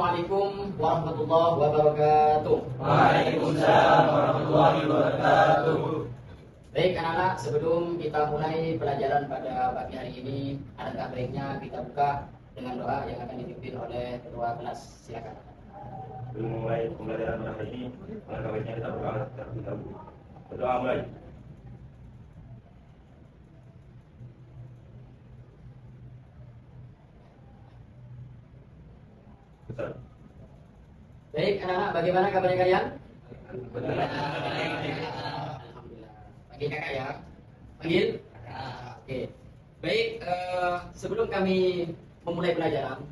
Assalamualaikum warahmatullahi wabarakatuh. Waalaikumsalam warahmatullahi wabarakatuh. Baik anak-anak, sebelum kita mulai pelajaran pada pagi hari ini, alangkah baiknya kita buka dengan doa yang akan dipimpin oleh ketua kelas. Silakan. Sebelum mulai pembelajaran pada hari ini, alangkah baiknya kita berdoa terlebih dahulu. Berdoa mulai. Besar. Baik anak-anak, bagaimana kabarnya kalian? Alhamdulillah. Alhamdulillah. Panggil kakak ya. Panggil? Oke. Baik, sebelum kami memulai pelajaran,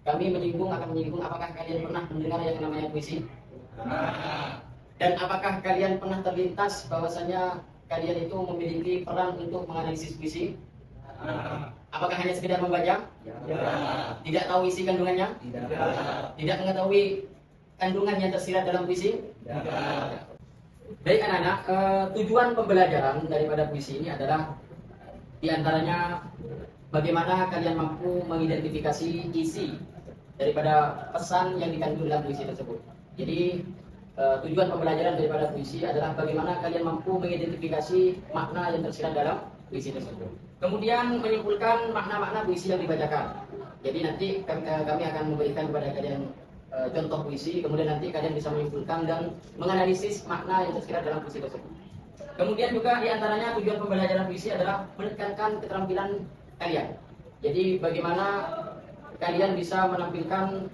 kami akan menyinggung apakah kalian pernah mendengar yang namanya puisi? Dan apakah kalian pernah terlintas bahwasanya kalian itu memiliki peran untuk menganalisis puisi? Apakah hanya sekedar membaca? Tidak tahu isi kandungannya? Tidak mengetahui kandungan yang tersirat dalam puisi? Baik anak-anak, tujuan pembelajaran daripada puisi ini adalah diantaranya bagaimana kalian mampu mengidentifikasi isi daripada pesan yang dikandung dalam puisi tersebut. Jadi tujuan pembelajaran daripada puisi adalah bagaimana kalian mampu mengidentifikasi makna yang tersirat dalam puisi tersebut. Kemudian menyimpulkan makna-makna puisi yang dibacakan. Jadi nanti kami akan memberikan kepada kalian contoh puisi, kemudian nanti kalian bisa menyimpulkan dan menganalisis makna yang tersirat dalam puisi tersebut. Kemudian juga diantaranya tujuan pembelajaran puisi adalah menekankan keterampilan kalian. Jadi bagaimana kalian bisa menampilkan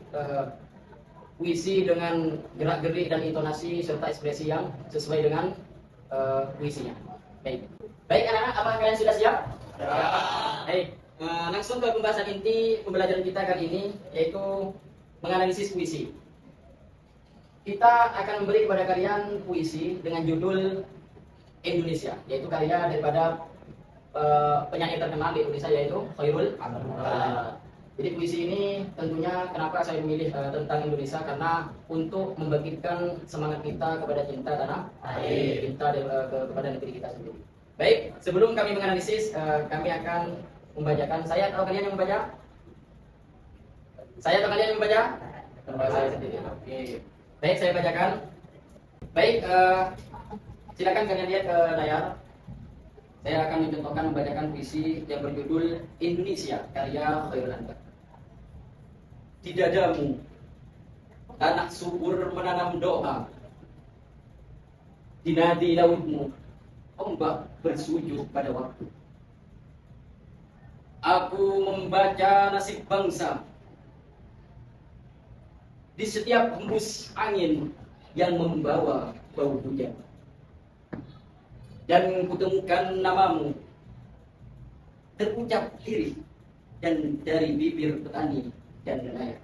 puisi dengan gerak-gerik dan intonasi serta ekspresi yang sesuai dengan puisinya. Baik anak-anak, apakah kalian sudah siap? Baik, langsung ke pembahasan inti pembelajaran kita kali ini, yaitu menganalisis puisi. Kita akan memberi kepada kalian puisi dengan judul Indonesia, yaitu karya daripada penyanyi terkenal di Indonesia, yaitu Khairul Anwar. Jadi puisi ini tentunya kenapa saya memilih tentang Indonesia, karena untuk membangkitkan semangat kita kepada cinta tanah air, cinta kepada negeri kita sendiri. Baik, sebelum kami menganalisis, kami akan membacakan. Saya atau kalian yang membaca? Saya atau kalian yang membaca? Saya sendiri. Oke. Baik, saya bacakan. Baik, silakan kalian lihat ke layar. Saya akan mencontohkan membacakan puisi yang berjudul Indonesia, karya Khairul Anwar. Di dadamu, tanah subur menanam doa. Di nadi lautmu, ombak bersujud pada waktu. Aku membaca nasib bangsa di setiap hembus angin yang membawa bau hujan. Dan kutemukan namamu terucap lirik dan dari bibir petani dan nelayan.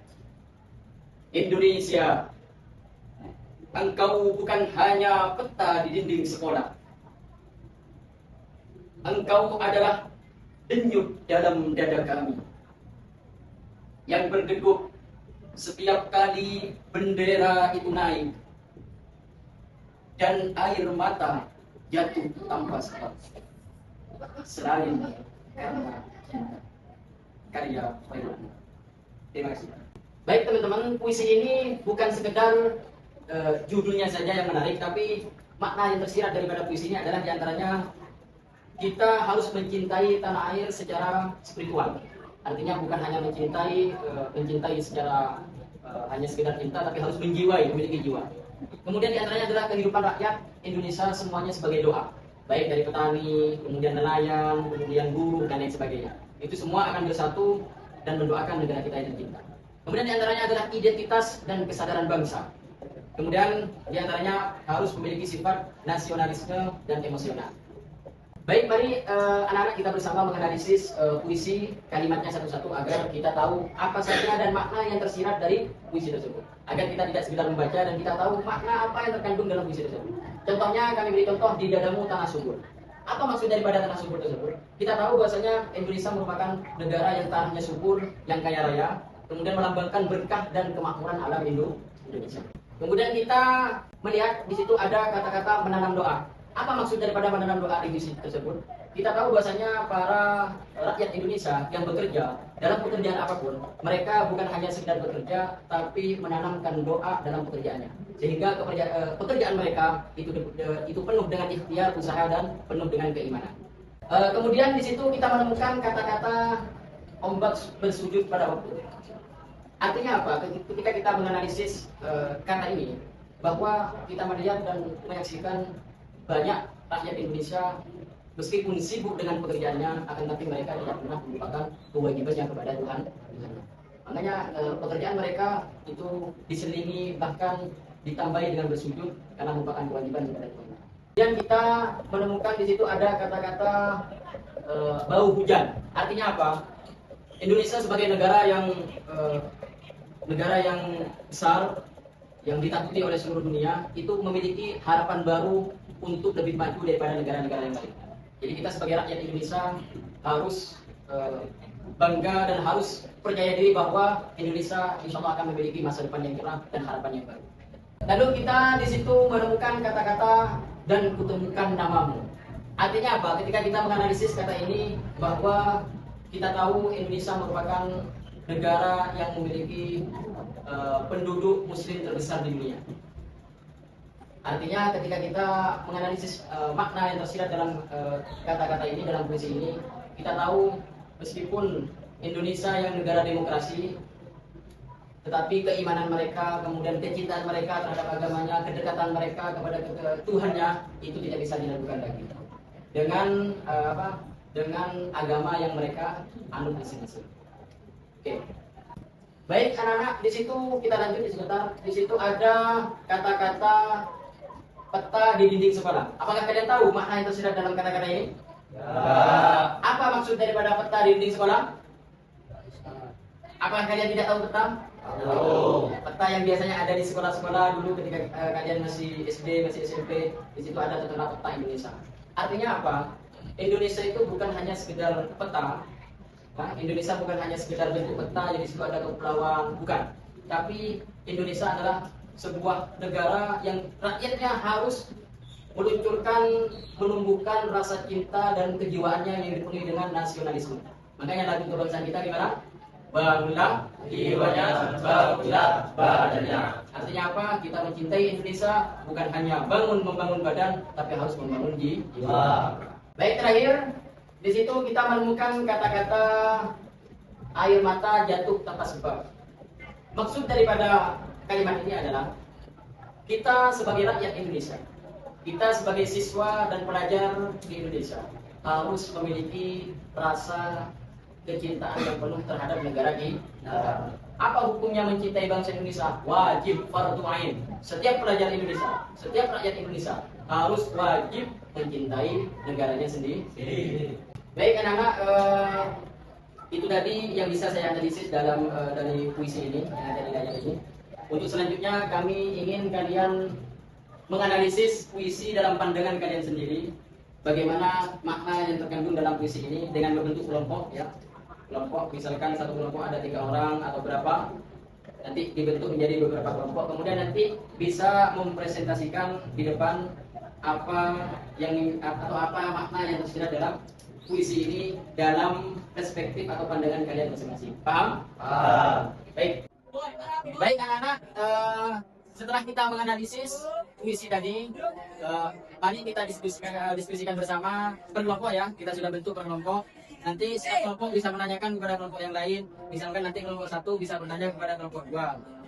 Indonesia, engkau bukan hanya peta di dinding sekolah. Engkau adalah denyut dalam dada kami yang berdegup setiap kali bendera itu naik dan air mata jatuh tanpa sebab selain karena cinta. Karya Khairul Anwar. Terima kasih. Baik teman-teman, puisi ini bukan sekedar judulnya saja yang menarik, tapi makna yang tersirat daripada puisi ini adalah diantaranya kita harus mencintai tanah air secara spiritual. Artinya bukan hanya mencintai secara hanya sekedar cinta, tapi harus menjiwai, memiliki jiwa. Kemudian diantaranya adalah kehidupan rakyat Indonesia semuanya sebagai doa, baik dari petani, kemudian nelayan, kemudian buruh dan lain sebagainya. Itu semua akan bersatu dan mendoakan negara kita yang tercinta. Kemudian diantaranya adalah identitas dan kesadaran bangsa. Kemudian diantaranya harus memiliki sifat nasionalisme dan emosional. Baik, mari anak-anak kita bersama menganalisis puisi kalimatnya satu-satu agar kita tahu apa saja dan makna yang tersirat dari puisi tersebut. Agar kita tidak sekedar membaca dan kita tahu makna apa yang terkandung dalam puisi tersebut. Contohnya kami beri contoh di dadamu tanah subur. Apa maksud daripada tanah subur tersebut? Kita tahu bahwasanya Indonesia merupakan negara yang tanahnya subur, yang kaya raya, kemudian melambangkan berkah dan kemakmuran alam Indonesia. Kemudian kita melihat di situ ada kata-kata menanam doa. Apa maksud daripada menanam doa di misi tersebut? Kita tahu bahwasanya para rakyat Indonesia yang bekerja dalam pekerjaan apapun, mereka bukan hanya sekedar bekerja, tapi menanamkan doa dalam pekerjaannya. Sehingga pekerjaan mereka itu penuh dengan ikhtiar, usaha, dan penuh dengan keimanan. Kemudian di situ kita menemukan kata-kata ombak bersujud pada waktu. Artinya apa? Ketika kita menganalisis kata ini, bahwa kita melihat dan menyaksikan banyak rakyat Indonesia meskipun sibuk dengan pekerjaannya, akan tapi mereka tidak pernah melupakan kewajibannya kepada Tuhan. Makanya pekerjaan mereka itu diselingi bahkan ditambahi dengan bersujud karena merupakan kewajiban kepada Tuhan. Dan kita menemukan di situ ada kata-kata bau hujan. Artinya apa? Indonesia sebagai negara yang besar, yang ditakuti oleh seluruh dunia, itu memiliki harapan baru untuk lebih maju daripada negara-negara yang lain. Jadi kita sebagai rakyat Indonesia harus bangga dan harus percaya diri bahwa Indonesia insya Allah akan memiliki masa depan yang cerah dan harapan yang baru. Lalu kita di situ menemukan kata-kata dan kutemukan namamu. Artinya apa? Ketika kita menganalisis kata ini, bahwa kita tahu Indonesia merupakan negara yang memiliki penduduk muslim terbesar di dunia. Artinya ketika kita menganalisis makna yang tersirat dalam kata-kata ini, dalam puisi ini, kita tahu meskipun Indonesia yang negara demokrasi, tetapi keimanan mereka, kemudian kecintaan mereka terhadap agamanya, kedekatan mereka kepada Tuhannya, itu tidak bisa dilakukan lagi dengan agama yang mereka anut masing-masing. Oke. Baik anak-anak, di situ kita lanjut sebentar. Di situ ada kata-kata peta di dinding sekolah. Apakah kalian tahu makna yang tersirat dalam kata-kata ini? Ya. Apa maksud daripada peta di dinding sekolah? Apakah kalian tidak tahu peta? Tahu. Peta yang biasanya ada di sekolah-sekolah dulu ketika kalian masih SD, masih SMP, di situ ada tertera peta Indonesia. Artinya apa? Indonesia itu bukan hanya sekedar peta. Nah, Indonesia bukan hanya sekedar bentuk peta, jadi situ ada kepulauan, bukan. Tapi Indonesia adalah sebuah negara yang rakyatnya harus menumbuhkan rasa cinta dan kejiwaannya yang dipenuhi dengan nasionalisme. Makanya lagu kebangsaan kita gimana? Bangunlah jiwanya, bangunlah badannya. Artinya apa? Kita mencintai Indonesia bukan hanya membangun badan, tapi harus membangun jiwa. Baik, terakhir di situ kita menemukan kata-kata air mata jatuh tanpa sebab. Maksud daripada kalimat ini adalah kita sebagai rakyat Indonesia, kita sebagai siswa dan pelajar di Indonesia harus memiliki rasa kecintaan yang penuh terhadap negara kita. Apa hukumnya mencintai bangsa Indonesia? Wajib fardu ain. Setiap pelajar Indonesia, setiap rakyat Indonesia harus wajib mencintai negaranya sendiri. Baik anak-anak, itu tadi yang bisa saya analisis dari puisi ini yang ada di layar ini. Untuk selanjutnya kami ingin kalian menganalisis puisi dalam pandangan kalian sendiri. Bagaimana makna yang terkandung dalam puisi ini dengan berbentuk kelompok, ya. Kelompok, misalkan satu kelompok ada 3 orang atau berapa, nanti dibentuk menjadi beberapa kelompok. Kemudian nanti bisa mempresentasikan di depan apa makna yang tersirat dalam puisi ini dalam perspektif atau pandangan kalian masing-masing. Paham? Paham. Baik. Baik anak-anak, setelah kita menganalisis puisi tadi, mari kita diskusikan bersama per kelompok, ya. Kita sudah bentuk per kelompok. Nanti setiap kelompok bisa menanyakan kepada kelompok yang lain. Misalkan nanti kelompok 1 bisa bertanya kepada kelompok 2.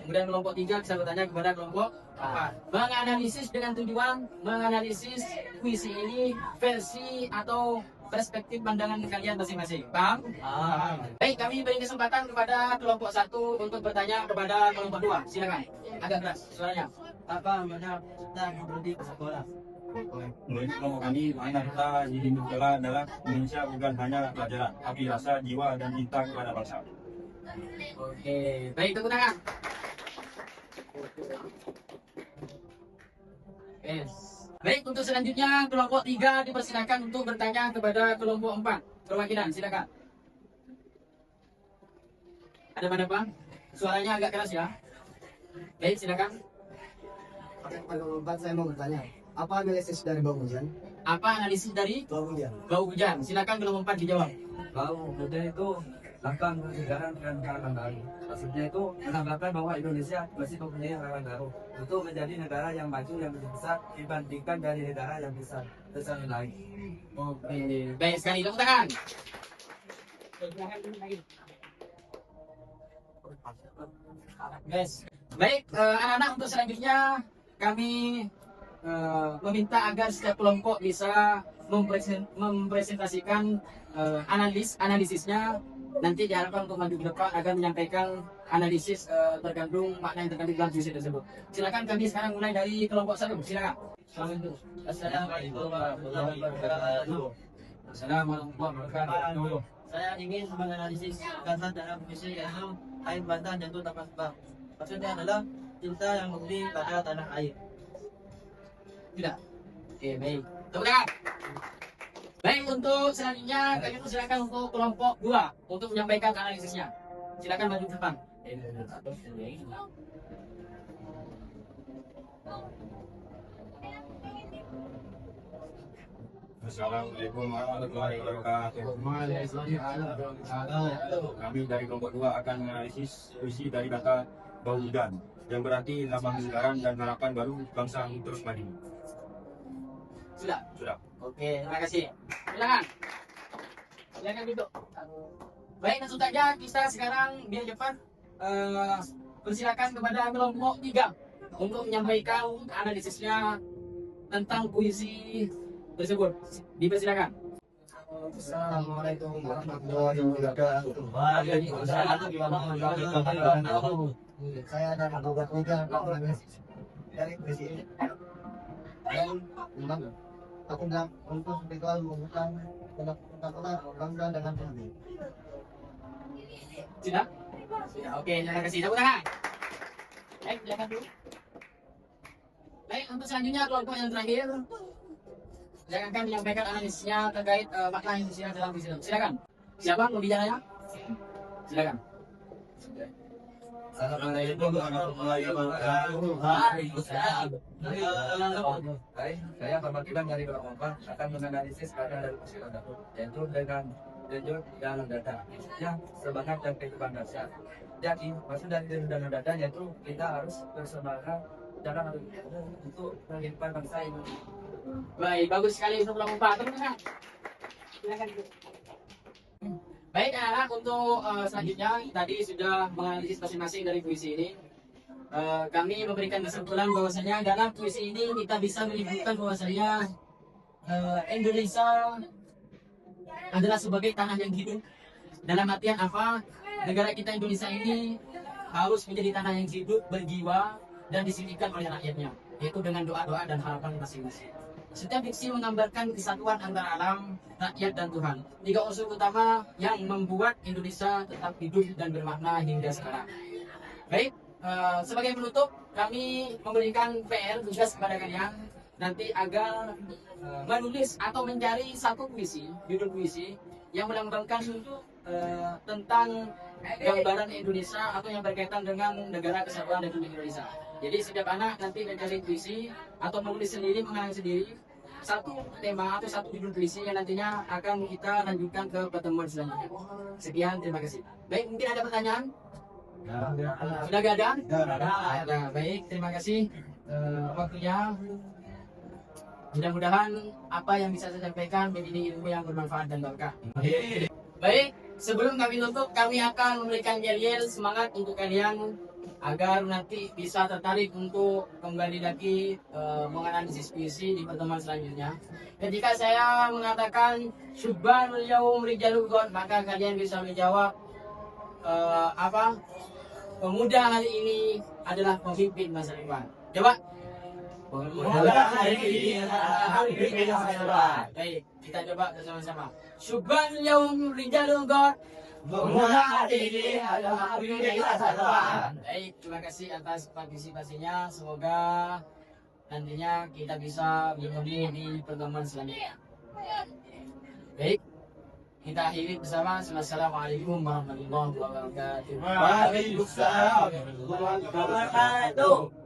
Kemudian kelompok 3 bisa bertanya kepada kelompok 4. Menganalisis dengan tujuan menganalisis puisi ini versi atau perspektif pandangan kalian masing-masing. Paham? Baik, kami beri kesempatan kepada kelompok 1 untuk bertanya kepada kelompok 2. Silakan. Agak keras suaranya. Apa makna kita berhenti ke sekolah? Menurut kelompok kami, makna kita di dinding sekolah adalah Indonesia bukan hanya pelajaran, tapi rasa, jiwa, dan cinta kepada bangsa. Oke, baik, tepuk tangan. Yes. Baik, untuk selanjutnya kelompok 3 dipersilakan untuk bertanya kepada kelompok 4. Perwakilan, silakan. Ada mana Bang? Suaranya agak keras, ya. Baik, silakan. Pada kelompok 4 saya mau bertanya. Apa analisis dari bau hujan? Apa analisis dari Bau hujan. bau hujan? Silakan kelompok 4 dijawab. Bau hujan itu akan negara dengan harapan baru. Maksudnya itu menambahkan bahwa Indonesia masih mempunyai harapan baru untuk menjadi negara yang maju yang lebih besar dibandingkan dari negara yang besar yang lain. Oke, baik sekali. Tepuk tangan. Guys, baik anak-anak, untuk selanjutnya kami meminta agar setiap kelompok bisa mempresentasikan analisisnya. Nanti diharapkan untuk maju ke depan agar menyampaikan analisis tergantung makna yang terkandung dalam puisi tersebut. Silakan, kami sekarang mulai dari kelompok 1. Silakan. Assalamualaikum warahmatullahi wabarakatuh. Assalamualaikum warahmatullahi wabarakatuh. Saya ingin menganalisis kata dalam puisi yaitu air mata jatuh tanpa sebab. Maksudnya adalah cinta yang murni pada tanah air. Tidak. Oke, baik. Tepuk tangan. Baik, untuk selanjutnya kami persilakan untuk kelompok 2 untuk menyampaikan analisisnya. Silakan maju ke depan. Assalamualaikum warahmatullahi wabarakatuh. Kami dari kelompok 2 akan menganalisis puisi dari kata bau hujan yang berarti lambang kesegaran dan harapan baru bangsa yang terus maju. Sudah. Sudah. Oke, terima kasih. Silakan. Silakan duduk. Baik, langsung saja kita sekarang biar cepat persilakan kepada kelompok 3 untuk menyampaikan analisisnya tentang puisi tersebut. Dipersilakan. Assalamualaikum warahmatullahi wabarakatuh. Waalaikumsalam warahmatullahi wabarakatuh. Saya dari kelompok 3 dari puisi ini. Dan memang aku bilang untuk spiritual membuka kata-kata bangsa dengan hati. Sudah? Sudah. Oke, terima kasih. Tepuk tangan. Baik, silakan dulu. Baik, untuk selanjutnya kelompok yang terakhir. Silakan kami menyampaikan analisisnya terkait makna yang disirat dalam puisi. Silakan. Siapa pembicaranya? Silakan. Assalamualaikum warahmatullahi wabarakatuh. Hai, saya Muhammad Iban dari kelompok 4 akan menganalisis kata dari puisi tersebut, yaitu dengan denyut dalam dada yang semangat dan kehidupan dasar. Jadi maksud dari denyut dalam dada yaitu kita harus bersemangat dalam untuk kehidupan bangsa ini. Baik, bagus sekali untuk kelompok 4. Tepuk tangan. Silakan. Baik anak-anak, untuk selanjutnya tadi sudah menganalisis masing-masing dari puisi ini. Kami memberikan kesimpulan bahwasanya dalam puisi ini kita bisa menyebutkan bahwasanya Indonesia adalah sebagai tanah yang hidup. Dalam artian apa? Negara kita Indonesia ini harus menjadi tanah yang hidup, berjiwa, dan disingkirkan oleh rakyatnya, yaitu dengan doa-doa dan harapan masing-masing. Setiap diksi menggambarkan kesatuan antara alam, rakyat, dan Tuhan. 3 unsur utama yang membuat Indonesia tetap hidup dan bermakna hingga sekarang. Baik, sebagai penutup, kami memberikan PR tugas kepada kalian nanti agar menulis atau mencari satu puisi, judul puisi yang melambangkan tentang gambaran Indonesia atau yang berkaitan dengan negara kesatuan Republik Indonesia. Jadi setiap anak nanti mencari puisi atau menulis sendiri, mengarang sendiri satu tema atau satu judul puisi yang nantinya akan kita lanjutkan ke pertemuan selanjutnya. Sekian, terima kasih. Baik, mungkin ada pertanyaan? Sudah gak ada? Nah, baik, terima kasih waktunya. Mudah-mudahan apa yang bisa saya sampaikan menjadi ilmu yang bermanfaat dan berkah. Baik, sebelum kami tutup, kami akan memberikan yel-yel semangat untuk kalian agar nanti bisa tertarik untuk kembali lagi menganalisis puisi di pertemuan selanjutnya. Ketika saya mengatakan Syubbanul yaum rijalul ghad, maka kalian bisa menjawab apa? Pemuda hari ini adalah pemimpin masa depan. Coba. Pemuda hari ini adalah pemimpin masa depan. Baik, kita coba bersama-sama. Syubbanul yaum rijalul ghad. Pemuda hari ini adalah pemimpin masa depan. Baik, terima kasih atas partisipasinya. Semoga nantinya kita bisa bertemu di pertemuan selanjutnya. Baik, kita akhiri bersama. Assalamualaikum warahmatullahi wabarakatuh. Waalaikumsalam warahmatullahi wabarakatuh.